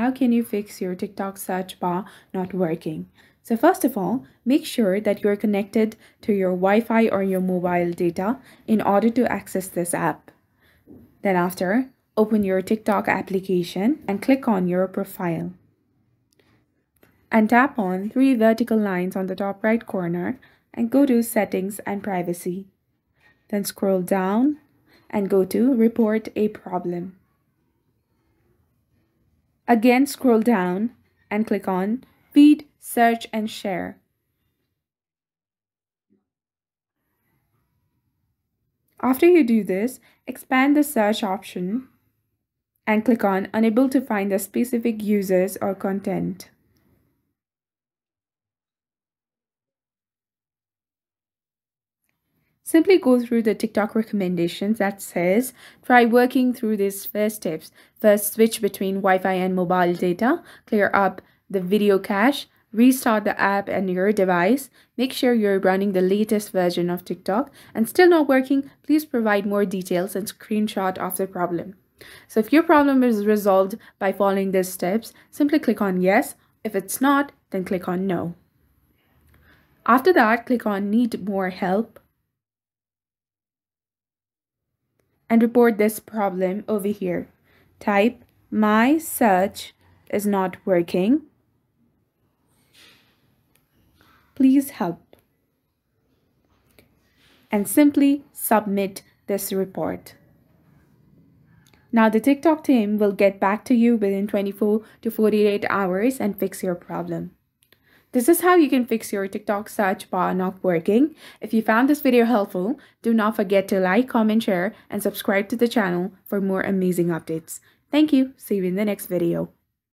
how can you fix your TikTok search bar not working. So first of all, make sure that you're connected to your Wi-Fi or your mobile data in order to access this app. Then after, open your TikTok application and click on your profile. And tap on 3 vertical lines on the top right corner and go to Settings and Privacy. Then scroll down and go to Report a Problem. Again, scroll down and click on Feed, Search and Share. After you do this, expand the search option and click on Unable to find the specific users or content. Simply go through the TikTok recommendations that says, try working through these first tips. First, switch between Wi-Fi and mobile data, clear up the video cache, restart the app and your device, make sure you're running the latest version of TikTok, and still not working, please provide more details and screenshot of the problem. So if your problem is resolved by following these steps, simply click on yes. If it's not, then click on no. After that, click on Need More Help and report this problem over here. Type my search is not working. Please help. And simply submit this report. Now the TikTok team will get back to you within 24 to 48 hours and fix your problem. This is how you can fix your TikTok search bar not working. If you found this video helpful, do not forget to like, comment, share, and subscribe to the channel for more amazing updates. Thank you. See you in the next video.